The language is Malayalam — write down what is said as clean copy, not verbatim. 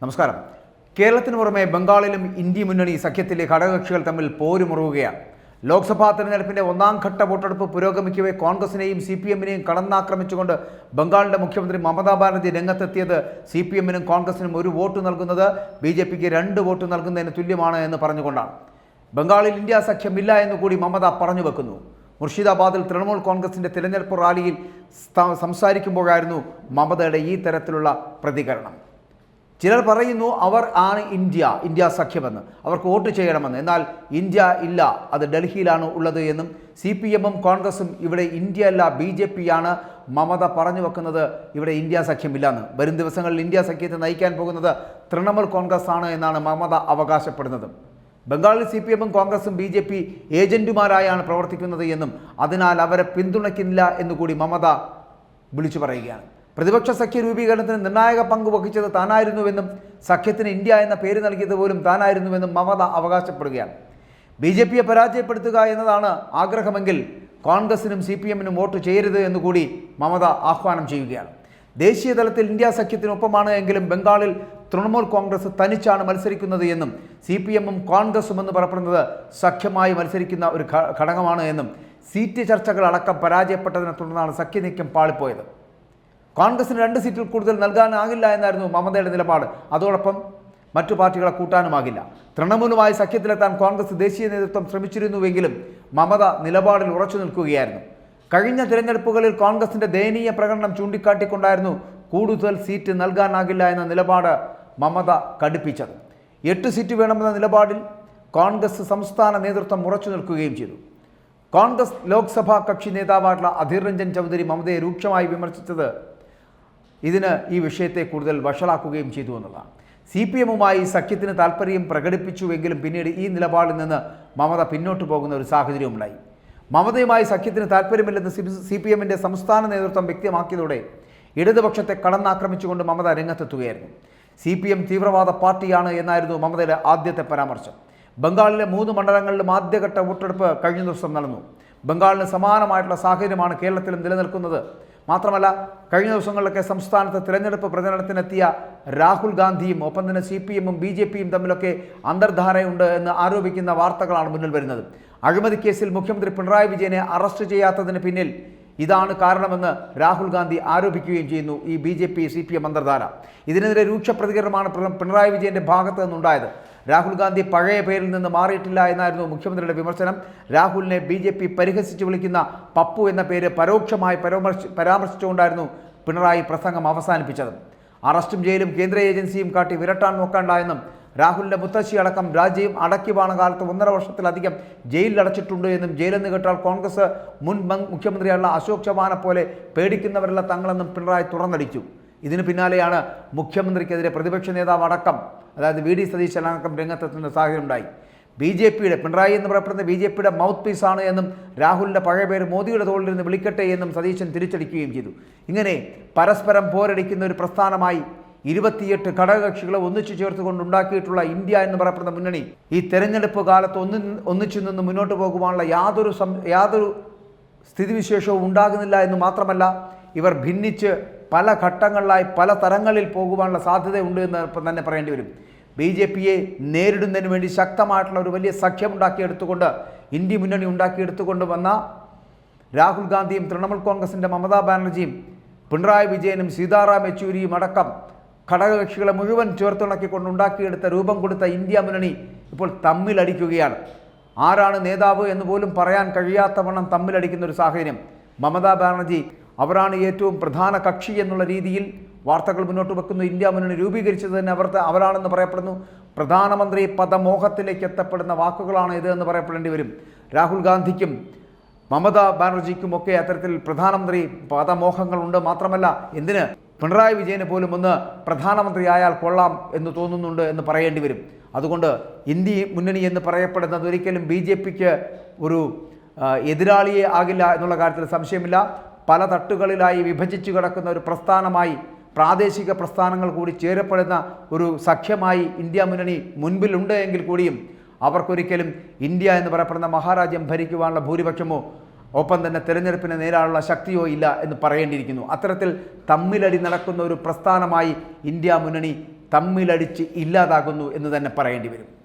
നമസ്കാരം. കേരളത്തിന് പുറമെ ബംഗാളിലും ഇന്ത്യ മുന്നണി സഖ്യത്തിലെ ഘടകകക്ഷികൾ തമ്മിൽ പോരുമുറുകുകയാണ്. ലോക്സഭാ തെരഞ്ഞെടുപ്പിന്റെ ഒന്നാം ഘട്ട വോട്ടെടുപ്പ് പുരോഗമിക്കവേ കോൺഗ്രസിനെയും CPM-നെയും കടന്നാക്രമിച്ചുകൊണ്ട് ബംഗാളിന്റെ മുഖ്യമന്ത്രി മമതാ ബാനർജി രംഗത്തെത്തിയത് CPM-നും കോൺഗ്രസിനും ഒരു വോട്ട് നൽകുന്നത് BJP-ക്ക് 2 വോട്ട് നൽകുന്നതിന് തുല്യമാണ് എന്ന് പറഞ്ഞുകൊണ്ടാണ്. ബംഗാളിൽ ഇന്ത്യ സഖ്യമില്ല എന്നുകൂടി മമത പറഞ്ഞു വെക്കുന്നു. മുർഷിദാബാദിൽ തൃണമൂൽ കോൺഗ്രസിന്റെ തിരഞ്ഞെടുപ്പ് റാലിയിൽ സംസാരിക്കുമ്പോഴായിരുന്നു മമതയുടെ ഈ തരത്തിലുള്ള പ്രതികരണം. ചിലർ പറയുന്നു അവർ ആണ് ഇന്ത്യ സഖ്യമെന്ന്, അവർക്ക് വോട്ട് ചെയ്യണമെന്ന്. എന്നാൽ ഇന്ത്യ ഇല്ല, അത് ഡൽഹിയിലാണ് ഉള്ളത് എന്നും CPM-ഉം കോൺഗ്രസും ഇവിടെ ഇന്ത്യ അല്ല BJP ആണ് മമത പറഞ്ഞു വെക്കുന്നത് ഇവിടെ ഇന്ത്യ സഖ്യമില്ലെന്ന്. വരും ദിവസങ്ങളിൽ ഇന്ത്യ സഖ്യത്തെ നയിക്കാൻ പോകുന്നത് തൃണമൂൽ കോൺഗ്രസ് ആണ് എന്നാണ് മമത അവകാശപ്പെടുന്നത്. ബംഗാളിൽ CPM-ഉം കോൺഗ്രസും BJP ഏജന്റുമാരായാണ് പ്രവർത്തിക്കുന്നത് എന്നും അതിനാൽ അവരെ പിന്തുണയ്ക്കുന്നില്ല എന്നുകൂടി മമത വിളിച്ചു പറയുകയാണ്. പ്രതിപക്ഷ സഖ്യ രൂപീകരണത്തിന് നിർണായക പങ്ക് വഹിച്ചത് താനായിരുന്നുവെന്നും സഖ്യത്തിന് ഇന്ത്യ എന്ന പേര് നൽകിയത് പോലും താനായിരുന്നുവെന്നും മമത അവകാശപ്പെടുകയാണ്. BJP-യെ പരാജയപ്പെടുത്തുക എന്നതാണ് ആഗ്രഹമെങ്കിൽ കോൺഗ്രസിനും CPM-നും വോട്ട് ചെയ്യരുത് എന്നുകൂടി മമത ആഹ്വാനം ചെയ്യുകയാണ്. ദേശീയ തലത്തിൽ ഇന്ത്യ സഖ്യത്തിനൊപ്പമാണ് എങ്കിലും ബംഗാളിൽ തൃണമൂൽ കോൺഗ്രസ് തനിച്ചാണ് മത്സരിക്കുന്നത് എന്നും CPM-ഉം കോൺഗ്രസും എന്ന് പറയപ്പെടുന്നത് സഖ്യമായി മത്സരിക്കുന്ന ഒരു ഘടകമാണ് എന്നും സീറ്റ് ചർച്ചകൾ അടക്കം പരാജയപ്പെട്ടതിനെ തുടർന്നാണ് സഖ്യനീക്കം പാളിപ്പോയത്. കോൺഗ്രസിന് 2 സീറ്റിൽ കൂടുതൽ നൽകാനാകില്ല എന്നായിരുന്നു മമതയുടെ നിലപാട്. അതോടൊപ്പം മറ്റു പാർട്ടികളെ കൂട്ടാനുമാകില്ല. തൃണമൂലുമായി സഖ്യത്തിലെത്താൻ കോൺഗ്രസ് ദേശീയ നേതൃത്വം ശ്രമിച്ചിരുന്നുവെങ്കിലും മമത നിലപാടിൽ ഉറച്ചു നിൽക്കുകയായിരുന്നു. കഴിഞ്ഞ തിരഞ്ഞെടുപ്പുകളിൽ കോൺഗ്രസിന്റെ ദയനീയ പ്രകടനം ചൂണ്ടിക്കാട്ടിക്കൊണ്ടായിരുന്നു കൂടുതൽ സീറ്റ് നൽകാനാകില്ല എന്ന നിലപാട് മമത കടുപ്പിച്ചത്. 8 സീറ്റ് വേണമെന്ന നിലപാടിൽ കോൺഗ്രസ് സംസ്ഥാന നേതൃത്വം ഉറച്ചു നിൽക്കുകയും ചെയ്തു. കോൺഗ്രസ് ലോക്സഭാ കക്ഷി നേതാവായിട്ടുള്ള അധീർ രഞ്ജൻ ചൗധരി മമതയെ രൂക്ഷമായി വിമർശിച്ചത് ഈ വിഷയത്തെ കൂടുതൽ വഷളാക്കുകയും ചെയ്തു എന്നതാണ്. CPM-ഉമായി സഖ്യത്തിന് താല്പര്യം പ്രകടിപ്പിച്ചുവെങ്കിലും പിന്നീട് ഈ നിലപാടിൽ നിന്ന് മമത പിന്നോട്ട് പോകുന്ന ഒരു സാഹചര്യമുണ്ടായി. മമതയുമായി സഖ്യത്തിന് താല്പര്യമില്ലെന്ന് CPM-ന്റെ സംസ്ഥാന നേതൃത്വം വ്യക്തമാക്കിയതോടെ ഇടതുപക്ഷത്തെ കടന്നാക്രമിച്ചുകൊണ്ട് മമത രംഗത്തെത്തുകയായിരുന്നു. CPM തീവ്രവാദ പാർട്ടിയാണ് എന്നായിരുന്നു മമതയുടെ ആദ്യത്തെ പരാമർശം. ബംഗാളിലെ 3 മണ്ഡലങ്ങളിലും ആദ്യഘട്ട വോട്ടെടുപ്പ് കഴിഞ്ഞ ദിവസം നടന്നു. ബംഗാളിന് സമാനമായിട്ടുള്ള സാഹചര്യമാണ് കേരളത്തിലും നിലനിൽക്കുന്നത്. മാത്രമല്ല, കഴിഞ്ഞ ദിവസങ്ങളിലൊക്കെ സംസ്ഥാനത്ത് തിരഞ്ഞെടുപ്പ് പ്രചരണത്തിനെത്തിയ രാഹുൽ ഗാന്ധിയും ഒപ്പം തന്നെ CPM-ഉം BJP-യും തമ്മിലൊക്കെ അന്തർധാരയുണ്ട് എന്ന് ആരോപിക്കുന്ന വാർത്തകളാണ് മുന്നിൽ വരുന്നത്. അഴിമതി കേസിൽ മുഖ്യമന്ത്രി പിണറായി വിജയനെ അറസ്റ്റ് ചെയ്യാത്തതിന് പിന്നിൽ ഇതാണ് കാരണമെന്ന് രാഹുൽ ഗാന്ധി ആരോപിക്കുകയും ചെയ്യുന്നു. ഈ BJP-CPM അന്തർധാര, ഇതിനെതിരെ രൂക്ഷ പ്രതികരണമാണ് പിണറായി വിജയന്റെ ഭാഗത്ത് നിന്നുണ്ടായത്. രാഹുൽ ഗാന്ധി പഴയ പേരിൽ നിന്ന് മാറിയിട്ടില്ല എന്നായിരുന്നു മുഖ്യമന്ത്രിയുടെ വിമർശനം. രാഹുലിനെ BJP പരിഹസിച്ച് വിളിക്കുന്ന പപ്പു എന്ന പേര് പരോക്ഷമായി പരാമർശിച്ചുകൊണ്ടായിരുന്നു പിണറായി പ്രസംഗം അവസാനിപ്പിച്ചത്. അറസ്റ്റും ജയിലും കേന്ദ്ര ഏജൻസിയും കാട്ടി വിരട്ടാൻ നോക്കണ്ട എന്നും രാഹുലിന്റെ മുത്തശ്ശി അടക്കം രാജ്യം അടക്കി വാണ കാലത്ത് 1.5 വർഷത്തിലധികം ജയിലിൽ അടച്ചിട്ടുണ്ട് എന്നും ജയിലെന്ന് കേട്ടാൽ കോൺഗ്രസ് മുൻ മുഖ്യമന്ത്രിയുള്ള അശോക് ചവാനെ പോലെ പേടിക്കുന്നവരല്ല തങ്ങളെന്നും പിണറായി തുറന്നടിച്ചു. ഇതിന് പിന്നാലെയാണ് മുഖ്യമന്ത്രിക്കെതിരെ പ്രതിപക്ഷ നേതാവ് അടക്കം, അതായത് VD സതീശൻ അടക്കം രംഗത്തെത്തുന്ന സാഹചര്യം ഉണ്ടായി. BJP-യുടെ പിണറായി എന്ന് പറയപ്പെടുന്ന BJP-യുടെ മൗത്ത് പീസാണ് എന്നും രാഹുലിൻ്റെ പഴയ പേര് മോദിയുടെ തോളിൽ നിന്ന് വിളിക്കട്ടെ എന്നും സതീശൻ തിരിച്ചടിക്കുകയും ചെയ്തു. ഇങ്ങനെ പരസ്പരം പോരടിക്കുന്ന ഒരു പ്രസ്ഥാനമായി 28 ഘടകകക്ഷികളെ ഒന്നിച്ചു ചേർത്തുകൊണ്ടുണ്ടാക്കിയിട്ടുള്ള ഇന്ത്യ എന്ന് പറയപ്പെടുന്ന മുന്നണി ഈ തെരഞ്ഞെടുപ്പ് കാലത്ത് ഒന്നിച്ചു നിന്ന് മുന്നോട്ട് പോകുവാനുള്ള യാതൊരു സ്ഥിതിവിശേഷവും ഉണ്ടാകുന്നില്ല എന്ന് മാത്രമല്ല, ഇവർ ഭിന്നിച്ച് പല ഘട്ടങ്ങളിലായി പല തരങ്ങളിൽ പോകുവാനുള്ള സാധ്യതയുണ്ട് എന്ന് തന്നെ പറയേണ്ടി വരും. BJP-യെ നേരിടുന്നതിന് വേണ്ടി ശക്തമായിട്ടുള്ള ഒരു വലിയ സഖ്യം ഉണ്ടാക്കിയെടുത്തുകൊണ്ട് ഇന്ത്യ മുന്നണി ഉണ്ടാക്കിയെടുത്തുകൊണ്ട് വന്ന രാഹുൽ ഗാന്ധിയും തൃണമൂൽ കോൺഗ്രസിൻ്റെ മമതാ ബാനർജിയും പിണറായി വിജയനും സീതാറാം യെച്ചൂരിയും അടക്കം ഘടകകക്ഷികളെ മുഴുവൻ ചേർത്തുണക്കിക്കൊണ്ടുണ്ടാക്കിയെടുത്ത രൂപം കൊടുത്ത ഇന്ത്യ മുന്നണി ഇപ്പോൾ തമ്മിലടിക്കുകയാണ്. ആരാണ് നേതാവ് എന്ന് പോലും പറയാൻ കഴിയാത്തവണ്ണം തമ്മിലടിക്കുന്ന ഒരു സാഹചര്യം. മമതാ ബാനർജി അവരാണ് ഏറ്റവും പ്രധാന കക്ഷി എന്നുള്ള രീതിയിൽ വാർത്തകൾ മുന്നോട്ട് വെക്കുന്നു. ഇന്ത്യ മുന്നണി രൂപീകരിച്ചത് തന്നെ അവരാണെന്ന് പറയപ്പെടുന്നു. പ്രധാനമന്ത്രി പദമോഹത്തിലേക്ക് എത്തപ്പെടുന്ന വാക്കുകളാണ് ഇത് എന്ന് പറയപ്പെടേണ്ടി വരും. രാഹുൽ ഗാന്ധിക്കും മമതാ ബാനർജിക്കുമൊക്കെ അത്തരത്തിൽ പ്രധാനമന്ത്രി പദമോഹങ്ങളുണ്ട്. മാത്രമല്ല, എന്തിന് പിണറായി വിജയന് പോലും ഒന്ന് പ്രധാനമന്ത്രിയായാൽ കൊള്ളാം എന്ന് തോന്നുന്നുണ്ട് എന്ന് പറയേണ്ടി വരും. അതുകൊണ്ട് ഇന്ത്യ മുന്നണി എന്ന് പറയപ്പെടുന്നത് ഒരിക്കലും BJP-ക്ക് ഒരു എതിരാളിയെ ആകില്ല എന്നുള്ള കാര്യത്തിൽ സംശയമില്ല. പല തട്ടുകളിലായി വിഭജിച്ചു കിടക്കുന്ന ഒരു പ്രസ്ഥാനമായി, പ്രാദേശിക പ്രസ്ഥാനങ്ങൾ കൂടി ചേരപ്പെടുന്ന ഒരു സഖ്യമായി ഇന്ത്യ മുന്നണി മുൻപിലുണ്ട് എങ്കിൽ കൂടിയും അവർക്കൊരിക്കലും ഇന്ത്യ എന്ന് പറയപ്പെടുന്ന മഹാരാജ്യം ഭരിക്കുവാനുള്ള ഭൂരിപക്ഷമോ ഒപ്പം തന്നെ തെരഞ്ഞെടുപ്പിനെ നേരിടാനുള്ള ശക്തിയോ ഇല്ല എന്ന് പറയേണ്ടിയിരിക്കുന്നു. അത്തരത്തിൽ തമ്മിലടി നടക്കുന്ന ഒരു പ്രസ്ഥാനമായി ഇന്ത്യ മുന്നണി തമ്മിലടിച്ച് ഇല്ലാതാകുന്നു എന്ന് തന്നെ പറയേണ്ടി വരും.